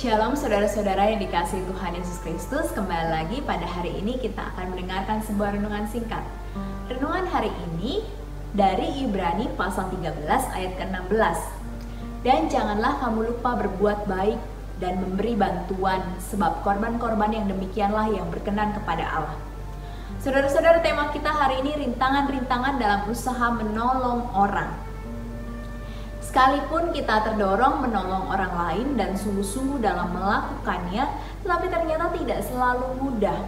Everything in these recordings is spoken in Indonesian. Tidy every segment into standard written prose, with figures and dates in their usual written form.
Shalom saudara-saudara yang dikasihi Tuhan Yesus Kristus. Kembali lagi pada hari ini kita akan mendengarkan sebuah renungan singkat. Renungan hari ini dari Ibrani pasal 13 ayat ke-16. Dan janganlah kamu lupa berbuat baik dan memberi bantuan, sebab korban-korban yang demikianlah yang berkenan kepada Allah. Saudara-saudara, tema kita hari ini rintangan-rintangan dalam usaha menolong orang. Sekalipun kita terdorong menolong orang lain dan sungguh-sungguh dalam melakukannya, tetapi ternyata tidak selalu mudah.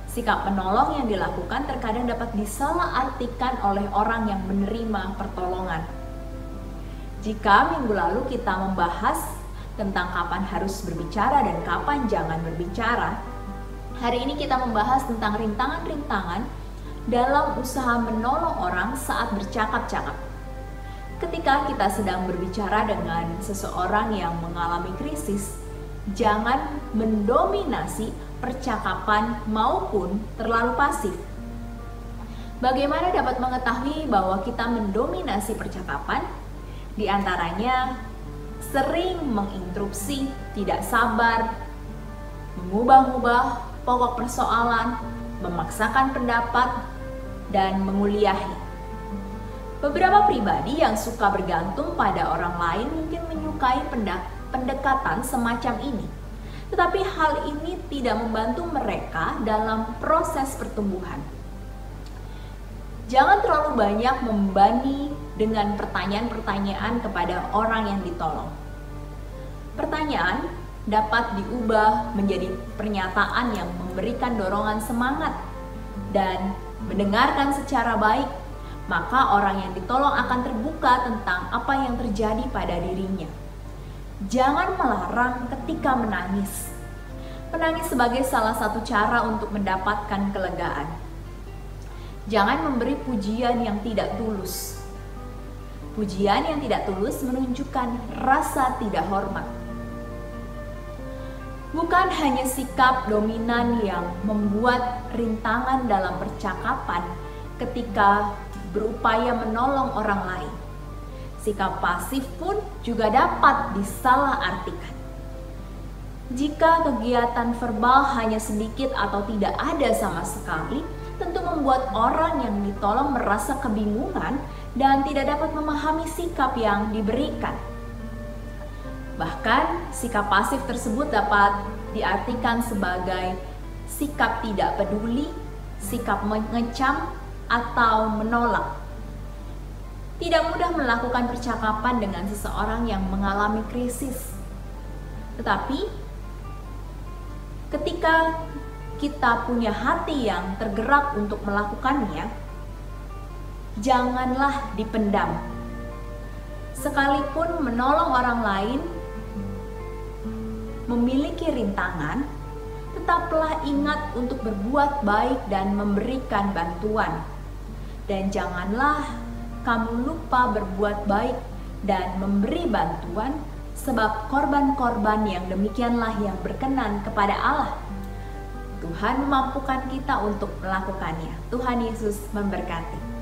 Sikap menolong yang dilakukan terkadang dapat disalahartikan oleh orang yang menerima pertolongan. Jika minggu lalu kita membahas tentang kapan harus berbicara dan kapan jangan berbicara, hari ini kita membahas tentang rintangan-rintangan dalam usaha menolong orang saat bercakap-cakap. Ketika kita sedang berbicara dengan seseorang yang mengalami krisis, jangan mendominasi percakapan maupun terlalu pasif. Bagaimana dapat mengetahui bahwa kita mendominasi percakapan? Di antaranya, sering menginterupsi, tidak sabar, mengubah-ubah pokok persoalan, memaksakan pendapat, dan menguliahi. Beberapa pribadi yang suka bergantung pada orang lain mungkin menyukai pendekatan semacam ini. Tetapi hal ini tidak membantu mereka dalam proses pertumbuhan. Jangan terlalu banyak membebani dengan pertanyaan-pertanyaan kepada orang yang ditolong. Pertanyaan dapat diubah menjadi pernyataan yang memberikan dorongan semangat dan mendengarkan secara baik. Maka orang yang ditolong akan terbuka tentang apa yang terjadi pada dirinya. Jangan melarang ketika menangis. Menangis sebagai salah satu cara untuk mendapatkan kelegaan. Jangan memberi pujian yang tidak tulus. Pujian yang tidak tulus menunjukkan rasa tidak hormat. Bukan hanya sikap dominan yang membuat rintangan dalam percakapan ketika berupaya menolong orang lain. Sikap pasif pun juga dapat disalahartikan. Jika kegiatan verbal hanya sedikit atau tidak ada sama sekali, tentu membuat orang yang ditolong merasa kebingungan dan tidak dapat memahami sikap yang diberikan. Bahkan, sikap pasif tersebut dapat diartikan sebagai sikap tidak peduli, sikap mengecam, atau menolak. Tidak mudah melakukan percakapan dengan seseorang yang mengalami krisis. Tetapi ketika kita punya hati yang tergerak untuk melakukannya, janganlah dipendam. Sekalipun menolong orang lain memiliki rintangan, tetaplah ingat untuk berbuat baik dan memberikan bantuan. Dan janganlah kamu lupa berbuat baik dan memberi bantuan, sebab korban-korban yang demikianlah yang berkenan kepada Allah. Tuhan memampukan kita untuk melakukannya. Tuhan Yesus memberkati.